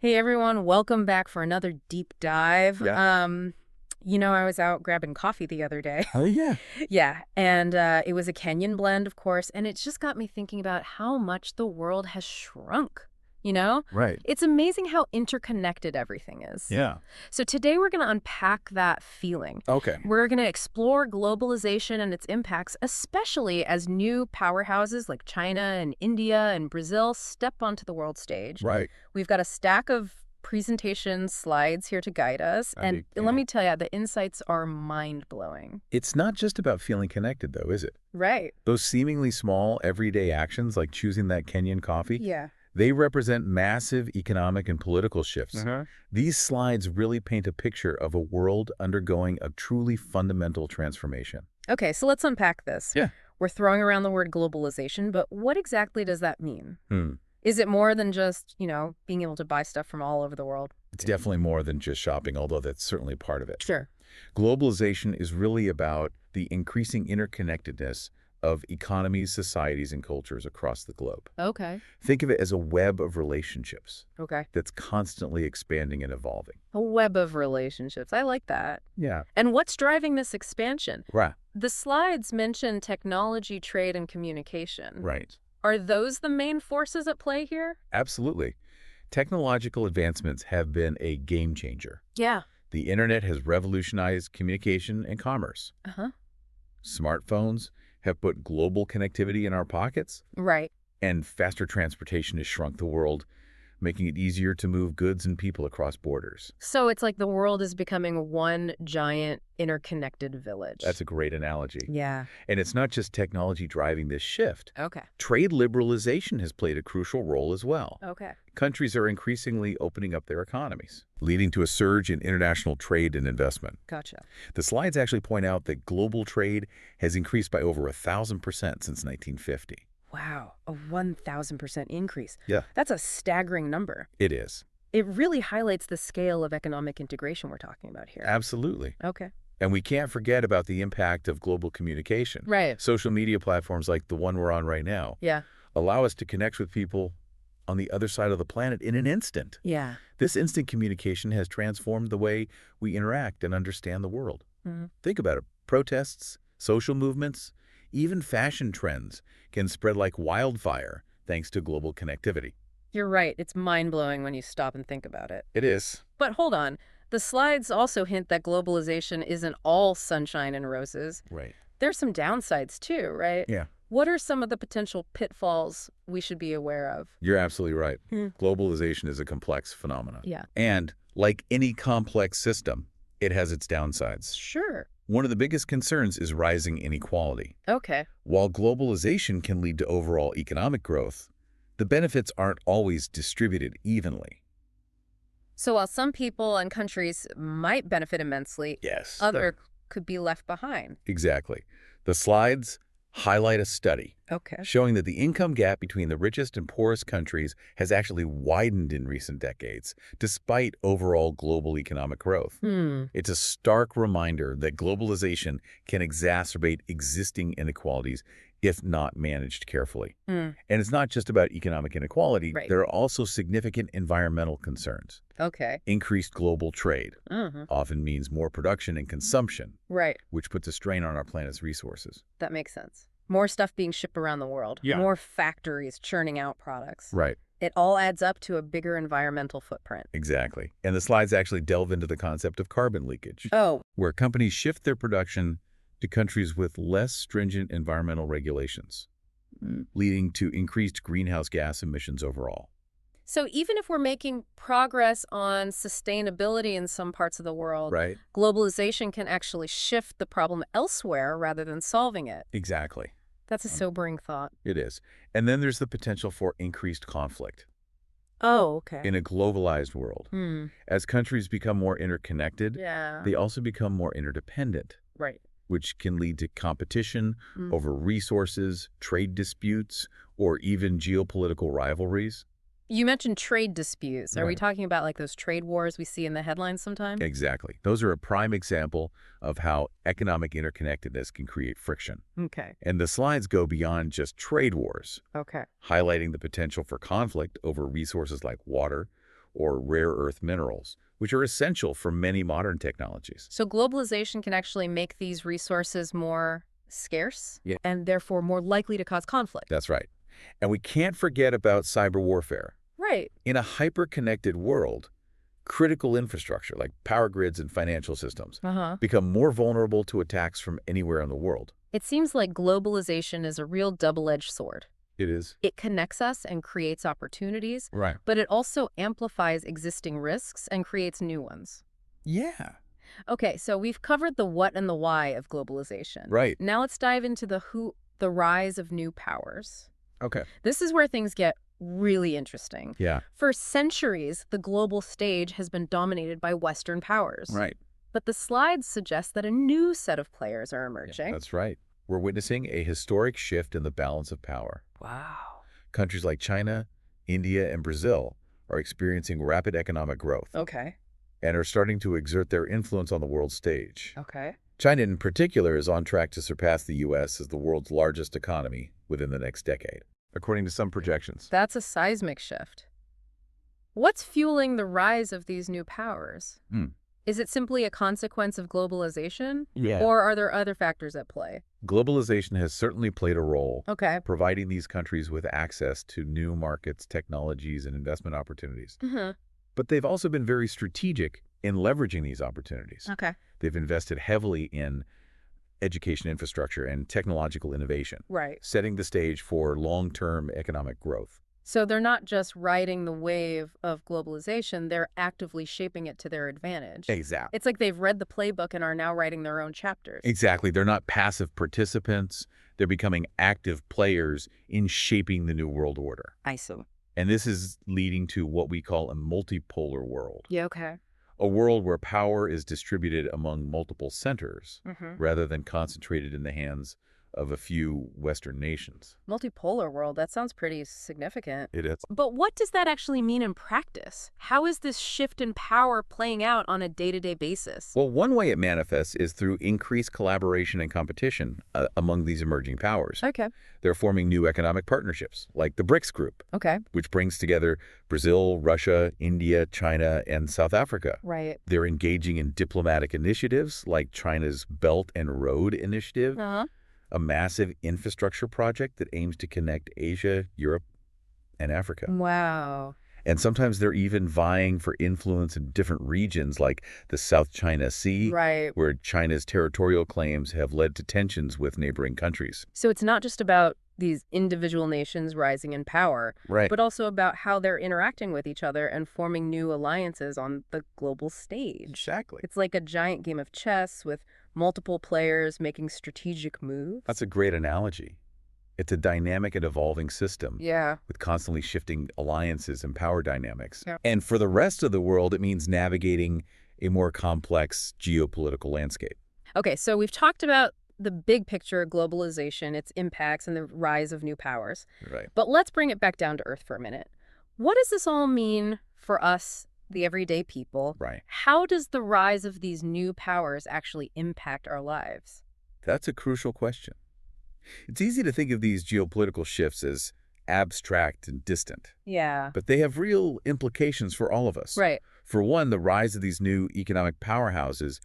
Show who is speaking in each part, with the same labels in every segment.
Speaker 1: Hey everyone, welcome back for another deep dive.
Speaker 2: Yeah.
Speaker 1: I was out grabbing coffee the other day.
Speaker 2: Oh, yeah.
Speaker 1: Yeah, and it was a Kenyan blend, of course, and it just got me thinking about how much the world has shrunk, you know?
Speaker 2: Right.
Speaker 1: It's amazing how interconnected everything is.
Speaker 2: Yeah.
Speaker 1: So today we're going to unpack that feeling.
Speaker 2: Okay.
Speaker 1: We're going to explore globalization and its impacts, especially as new powerhouses like China and India and Brazil step onto the world stage.
Speaker 2: Right.
Speaker 1: We've got a stack of presentation slides here to guide us. And let me tell you, the insights are mind-blowing.
Speaker 2: It's not just about feeling connected, though, is it?
Speaker 1: Right.
Speaker 2: Those seemingly small, everyday actions, like choosing that Kenyan coffee,
Speaker 1: Yeah.
Speaker 2: they represent massive economic and political shifts.
Speaker 1: Uh-huh.
Speaker 2: These slides really paint a picture of a world undergoing a truly fundamental transformation.
Speaker 1: Okay, so let's unpack this.
Speaker 2: Yeah.
Speaker 1: We're throwing around the word globalization, but what exactly does that mean?
Speaker 2: Hmm.
Speaker 1: Is it more than just, being able to buy stuff from all over the world?
Speaker 2: It's definitely more than just shopping, although that's certainly part of it.
Speaker 1: Sure.
Speaker 2: Globalization is really about the increasing interconnectedness of economies, societies, and cultures across the globe.
Speaker 1: Okay.
Speaker 2: Think of it as a web of relationships
Speaker 1: Okay.
Speaker 2: that's constantly expanding and evolving.
Speaker 1: A web of relationships. I like that.
Speaker 2: Yeah.
Speaker 1: And what's driving this expansion?
Speaker 2: Right.
Speaker 1: The slides mention technology, trade, and communication.
Speaker 2: Right.
Speaker 1: Are those the main forces at play here?
Speaker 2: Absolutely. Technological advancements have been a game changer.
Speaker 1: Yeah.
Speaker 2: The internet has revolutionized communication and commerce.
Speaker 1: Uh-huh.
Speaker 2: Smartphones have put global connectivity in our pockets,
Speaker 1: Right.
Speaker 2: and faster transportation has shrunk the world, making it easier to move goods and people across borders.
Speaker 1: So it's like the world is becoming one giant interconnected village.
Speaker 2: That's a great analogy.
Speaker 1: Yeah.
Speaker 2: And it's not just technology driving this shift.
Speaker 1: Okay.
Speaker 2: Trade liberalization has played a crucial role as well.
Speaker 1: Okay.
Speaker 2: Countries are increasingly opening up their economies, leading to a surge in international trade and investment.
Speaker 1: Gotcha.
Speaker 2: The slides actually point out that global trade has increased by over 1,000% since 1950.
Speaker 1: Wow. A 1,000% increase.
Speaker 2: Yeah.
Speaker 1: That's a staggering number.
Speaker 2: It is.
Speaker 1: It really highlights the scale of economic integration we're talking about here.
Speaker 2: Absolutely.
Speaker 1: Okay.
Speaker 2: And we can't forget about the impact of global communication.
Speaker 1: Right.
Speaker 2: Social media platforms like the one we're on right now
Speaker 1: Yeah.
Speaker 2: allow us to connect with people on the other side of the planet in an instant.
Speaker 1: Yeah.
Speaker 2: This instant communication has transformed the way we interact and understand the world.
Speaker 1: Mm-hmm.
Speaker 2: Think about it. Protests, social movements, even fashion trends can spread like wildfire thanks to global connectivity.
Speaker 1: You're right. It's mind-blowing when you stop and think about it.
Speaker 2: It is.
Speaker 1: But hold on. The slides also hint that globalization isn't all sunshine and roses.
Speaker 2: Right.
Speaker 1: There's some downsides too, right?
Speaker 2: Yeah.
Speaker 1: What are some of the potential pitfalls we should be aware of?
Speaker 2: You're absolutely right.
Speaker 1: Hmm.
Speaker 2: Globalization is a complex phenomenon.
Speaker 1: Yeah.
Speaker 2: And like any complex system, it has its downsides.
Speaker 1: Sure.
Speaker 2: One of the biggest concerns is rising inequality.
Speaker 1: Okay.
Speaker 2: While globalization can lead to overall economic growth, the benefits aren't always distributed evenly.
Speaker 1: So while some people and countries might benefit immensely,
Speaker 2: Yes.
Speaker 1: others could be left behind.
Speaker 2: Exactly. The slides highlight a study
Speaker 1: Okay.
Speaker 2: showing that the income gap between the richest and poorest countries has actually widened in recent decades, despite overall global economic growth. It's a stark reminder that globalization can exacerbate existing inequalities if not managed carefully.
Speaker 1: Mm.
Speaker 2: And it's not just about economic inequality.
Speaker 1: Right.
Speaker 2: There are also significant environmental concerns.
Speaker 1: Okay.
Speaker 2: Increased global trade
Speaker 1: Uh-huh.
Speaker 2: often means more production and consumption,
Speaker 1: Right.
Speaker 2: which puts a strain on our planet's resources.
Speaker 1: That makes sense. More stuff being shipped around the world.
Speaker 2: Yeah.
Speaker 1: More factories churning out products.
Speaker 2: Right.
Speaker 1: It all adds up to a bigger environmental footprint.
Speaker 2: Exactly. And the slides actually delve into the concept of carbon leakage,
Speaker 1: Oh,
Speaker 2: where companies shift their production to countries with less stringent environmental regulations, leading to increased greenhouse gas emissions overall.
Speaker 1: so even if we're making progress on sustainability in some parts of the world,
Speaker 2: Right?
Speaker 1: globalization can actually shift the problem elsewhere rather than solving it.
Speaker 2: Exactly.
Speaker 1: That's a sobering thought.
Speaker 2: It is. And then there's the potential for increased conflict
Speaker 1: Oh, okay.
Speaker 2: in a globalized world. As countries become more interconnected,
Speaker 1: Yeah.
Speaker 2: they also become more interdependent,
Speaker 1: Right.
Speaker 2: which can lead to competition
Speaker 1: Mm.
Speaker 2: over resources, trade disputes, or even geopolitical rivalries.
Speaker 1: You mentioned trade disputes. Are we
Speaker 2: Right.
Speaker 1: talking about like those trade wars we see in the headlines sometimes?
Speaker 2: Exactly. Those are a prime example of how economic interconnectedness can create friction.
Speaker 1: Okay.
Speaker 2: And the slides go beyond just trade wars,
Speaker 1: Okay.
Speaker 2: highlighting the potential for conflict over resources like water or rare earth minerals, which are essential for many modern technologies.
Speaker 1: So globalization can actually make these resources more scarce
Speaker 2: Yeah.
Speaker 1: and therefore more likely to cause conflict.
Speaker 2: That's right. And we can't forget about cyber warfare.
Speaker 1: Right.
Speaker 2: In a hyper-connected world, critical infrastructure like power grids and financial systems
Speaker 1: Uh-huh.
Speaker 2: become more vulnerable to attacks from anywhere in the world.
Speaker 1: It seems like globalization is a real double-edged sword.
Speaker 2: It is.
Speaker 1: It connects us and creates opportunities,
Speaker 2: Right.
Speaker 1: but it also amplifies existing risks and creates new ones.
Speaker 2: Yeah.
Speaker 1: Okay, so we've covered the what and the why of globalization.
Speaker 2: Right.
Speaker 1: Now let's dive into the rise of new powers.
Speaker 2: Okay.
Speaker 1: This is where things get really interesting.
Speaker 2: Yeah.
Speaker 1: For centuries, the global stage has been dominated by Western powers.
Speaker 2: Right.
Speaker 1: But the slides suggest that a new set of players are emerging.
Speaker 2: That's right. We're witnessing a historic shift in the balance of power.
Speaker 1: Wow.
Speaker 2: Countries like China, India, and Brazil are experiencing rapid economic growth
Speaker 1: Okay.
Speaker 2: and are starting to exert their influence on the world stage.
Speaker 1: Okay.
Speaker 2: China in particular is on track to surpass the U.S. as the world's largest economy within the next decade, according to some projections.
Speaker 1: That's a seismic shift. What's fueling the rise of these new powers?
Speaker 2: Hmm.
Speaker 1: Is it simply a consequence of globalization?
Speaker 2: Yeah.
Speaker 1: Or are there other factors at play?
Speaker 2: Globalization has certainly played a role,
Speaker 1: Okay.
Speaker 2: providing these countries with access to new markets, technologies, and investment opportunities.
Speaker 1: Mm-hmm.
Speaker 2: But they've also been very strategic in leveraging these opportunities.
Speaker 1: Okay.
Speaker 2: They've invested heavily in education infrastructure and technological innovation,
Speaker 1: Right.
Speaker 2: setting the stage for long-term economic growth.
Speaker 1: So they're not just riding the wave of globalization, they're actively shaping it to their advantage.
Speaker 2: Exactly.
Speaker 1: It's like they've read the playbook and are now writing their own chapters.
Speaker 2: Exactly. They're not passive participants. They're becoming active players in shaping the new world order.
Speaker 1: I see.
Speaker 2: And this is leading to what we call a multipolar world.
Speaker 1: Yeah, okay.
Speaker 2: A world where power is distributed among multiple centers
Speaker 1: Mm-hmm.
Speaker 2: rather than concentrated in the hands of a few Western nations.
Speaker 1: Multipolar world, that sounds pretty significant.
Speaker 2: It is.
Speaker 1: But what does that actually mean in practice? How is this shift in power playing out on a day-to-day basis?
Speaker 2: Well, one way it manifests is through increased collaboration and competition among these emerging powers.
Speaker 1: Okay.
Speaker 2: They're forming new economic partnerships, like the BRICS group,
Speaker 1: Okay.
Speaker 2: which brings together Brazil, Russia, India, China, and South Africa.
Speaker 1: Right.
Speaker 2: They're engaging in diplomatic initiatives like China's Belt and Road Initiative,
Speaker 1: Uh-huh.
Speaker 2: a massive infrastructure project that aims to connect Asia, Europe, and Africa.
Speaker 1: Wow.
Speaker 2: And sometimes they're even vying for influence in different regions like the South China Sea,
Speaker 1: Right.
Speaker 2: where China's territorial claims have led to tensions with neighboring countries.
Speaker 1: So it's not just about these individual nations rising in power,
Speaker 2: Right.
Speaker 1: but also about how they're interacting with each other and forming new alliances on the global stage.
Speaker 2: Exactly.
Speaker 1: It's like a giant game of chess with multiple players making strategic moves.
Speaker 2: That's a great analogy. It's a dynamic and evolving system
Speaker 1: Yeah.
Speaker 2: with constantly shifting alliances and power dynamics.
Speaker 1: Yeah.
Speaker 2: And for the rest of the world, it means navigating a more complex geopolitical landscape.
Speaker 1: Okay, so we've talked about the big picture of globalization, its impacts, and the rise of new powers.
Speaker 2: Right.
Speaker 1: But let's bring it back down to earth for a minute. What does this all mean for us, the everyday people?
Speaker 2: Right.
Speaker 1: How does the rise of these new powers actually impact our lives?
Speaker 2: That's a crucial question. It's easy to think of these geopolitical shifts as abstract and distant,
Speaker 1: Yeah.
Speaker 2: but they have real implications for all of us.
Speaker 1: Right.
Speaker 2: For one, the rise of these new economic powerhouses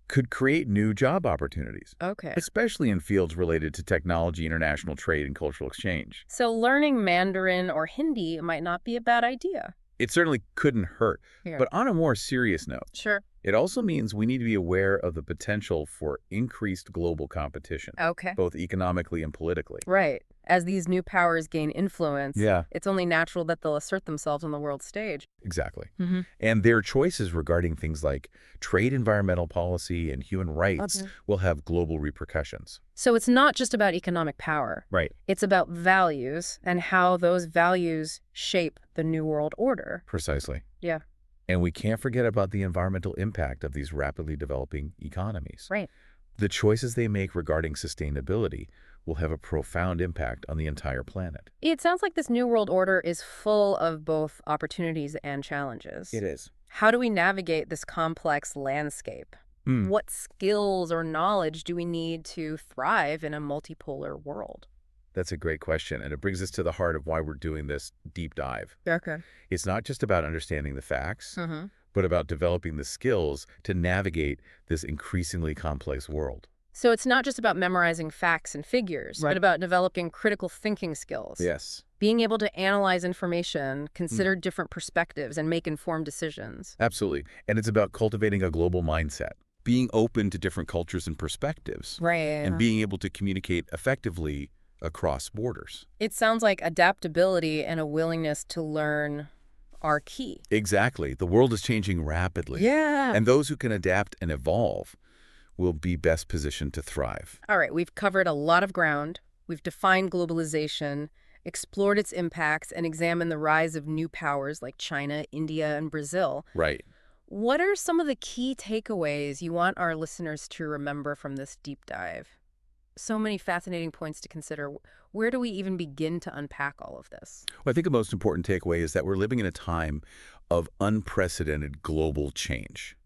Speaker 2: could create new job opportunities,
Speaker 1: Okay.
Speaker 2: especially in fields related to technology, international trade, and cultural exchange.
Speaker 1: So learning Mandarin or Hindi might not be a bad idea.
Speaker 2: It certainly couldn't hurt.
Speaker 1: Yeah.
Speaker 2: But on a more serious note,
Speaker 1: Sure.
Speaker 2: it also means we need to be aware of the potential for increased global competition,
Speaker 1: Okay.
Speaker 2: both economically and politically.
Speaker 1: Right. As these new powers gain influence,
Speaker 2: Yeah.
Speaker 1: it's only natural that they'll assert themselves on the world stage.
Speaker 2: Exactly.
Speaker 1: Mm-hmm.
Speaker 2: And their choices regarding things like trade, environmental policy, and human rights
Speaker 1: Okay.
Speaker 2: will have global repercussions.
Speaker 1: So it's not just about economic power.
Speaker 2: Right.
Speaker 1: It's about values and how those values shape the new world order.
Speaker 2: Precisely.
Speaker 1: Yeah.
Speaker 2: And we can't forget about the environmental impact of these rapidly developing economies.
Speaker 1: Right.
Speaker 2: The choices they make regarding sustainability will have a profound impact on the entire planet.
Speaker 1: It sounds like this new world order is full of both opportunities and challenges.
Speaker 2: is.
Speaker 1: How do we navigate this complex landscape? What skills or knowledge do we need to thrive in a multipolar world?
Speaker 2: That's a great question, and it brings us to the heart of why we're doing this deep dive.
Speaker 1: Okay.
Speaker 2: It's not just about understanding the facts,
Speaker 1: Mm-hmm.
Speaker 2: but about developing the skills to navigate this increasingly complex world.
Speaker 1: So it's not just about memorizing facts and figures,
Speaker 2: Right.
Speaker 1: but about developing critical thinking skills.
Speaker 2: Yes,
Speaker 1: Being able to analyze information,
Speaker 2: Mm.
Speaker 1: consider different perspectives, and make informed decisions.
Speaker 2: absolutely. And it's about cultivating a global mindset, being open to different cultures and perspectives,
Speaker 1: Right.
Speaker 2: and being able to communicate effectively across borders.
Speaker 1: It sounds like adaptability and a willingness to learn are key.
Speaker 2: Exactly. The world is changing rapidly.
Speaker 1: Yeah.
Speaker 2: And those who can adapt and evolve will be best positioned to thrive.
Speaker 1: All right, we've covered a lot of ground. We've defined globalization, explored its impacts, and examined the rise of new powers like China, India, and Brazil.
Speaker 2: Right.
Speaker 1: What are some of the key takeaways you want our listeners to remember from this deep dive? So many fascinating points to consider. Where do we even begin to unpack all of this?
Speaker 2: Well, I think the most important takeaway is that we're living in a time of unprecedented global change.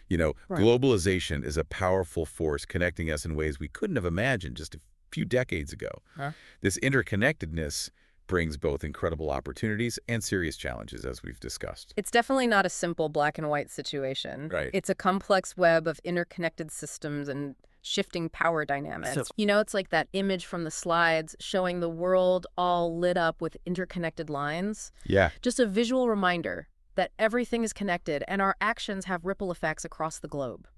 Speaker 1: Right.
Speaker 2: Globalization is a powerful force connecting us in ways we couldn't have imagined just a few decades ago.
Speaker 1: Huh?
Speaker 2: This interconnectedness brings both incredible opportunities and serious challenges, as we've discussed.
Speaker 1: It's definitely not a simple black and white situation.
Speaker 2: Right.
Speaker 1: It's a complex web of interconnected systems and shifting power dynamics.
Speaker 2: So-
Speaker 1: It's like that image from the slides showing the world all lit up with interconnected lines.
Speaker 2: Yeah.
Speaker 1: Just a visual reminder that everything is connected and our actions have ripple effects across the globe.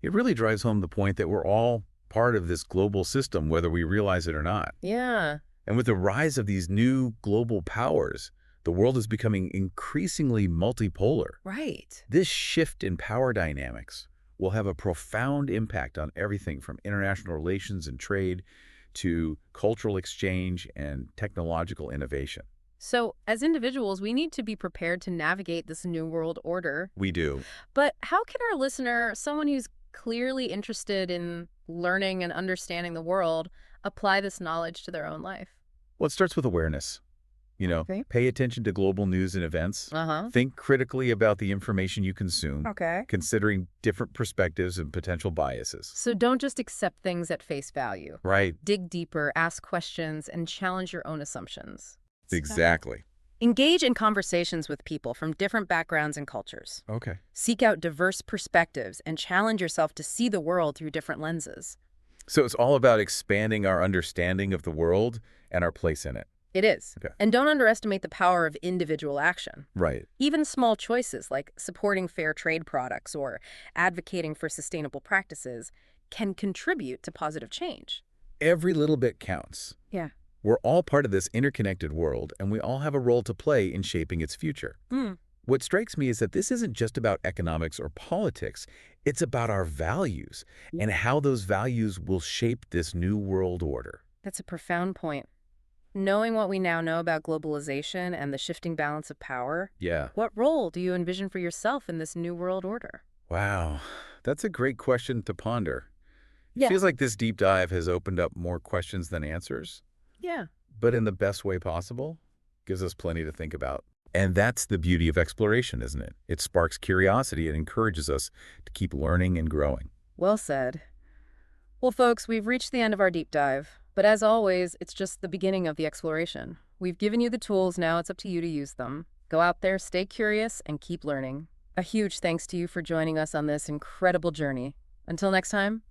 Speaker 2: It really drives home the point that we're all part of this global system, whether we realize it or not.
Speaker 1: Yeah.
Speaker 2: And with the rise of these new global powers, the world is becoming increasingly multipolar.
Speaker 1: Right.
Speaker 2: This shift in power dynamics will have a profound impact on everything from international relations and trade to cultural exchange and technological innovation.
Speaker 1: So, as individuals, we need to be prepared to navigate this new world order.
Speaker 2: We do.
Speaker 1: But how can our listener, someone who's clearly interested in learning and understanding the world, apply this knowledge to their own life?
Speaker 2: Well, it starts with awareness.
Speaker 1: Okay.
Speaker 2: Pay attention to global news and events.
Speaker 1: Uh-huh.
Speaker 2: Think critically about the information you consume,
Speaker 1: Okay.
Speaker 2: considering different perspectives and potential biases.
Speaker 1: So don't just accept things at face value.
Speaker 2: Right.
Speaker 1: Dig deeper, ask questions, and challenge your own assumptions.
Speaker 2: Exactly.
Speaker 1: Engage in conversations with people from different backgrounds and cultures.
Speaker 2: Okay.
Speaker 1: Seek out diverse perspectives and challenge yourself to see the world through different lenses.
Speaker 2: So it's all about expanding our understanding of the world and our place in it.
Speaker 1: It is.
Speaker 2: Okay.
Speaker 1: And don't underestimate the power of individual action.
Speaker 2: Right.
Speaker 1: Even small choices like supporting fair trade products or advocating for sustainable practices can contribute to positive change.
Speaker 2: Every little bit counts.
Speaker 1: Yeah.
Speaker 2: We're all part of this interconnected world, and we all have a role to play in shaping its future.
Speaker 1: Mm.
Speaker 2: What strikes me is that this isn't just about economics or politics. It's about our values and how those values will shape this new world order.
Speaker 1: That's a profound point. Knowing what we now know about globalization and the shifting balance of power,
Speaker 2: Yeah.
Speaker 1: what role do you envision for yourself in this new world order?
Speaker 2: Wow. That's a great question to ponder. It
Speaker 1: Yeah.
Speaker 2: feels like this deep dive has opened up more questions than answers,
Speaker 1: Yeah.
Speaker 2: but in the best way possible. Gives us plenty to think about. And that's the beauty of exploration, isn't it? It sparks curiosity and encourages us to keep learning and growing.
Speaker 1: Well said. Well, folks, we've reached the end of our deep dive. But as always, it's just the beginning of the exploration. We've given you the tools, now it's up to you to use them. Go out there, stay curious, and keep learning. A huge thanks to you for joining us on this incredible journey. Until next time,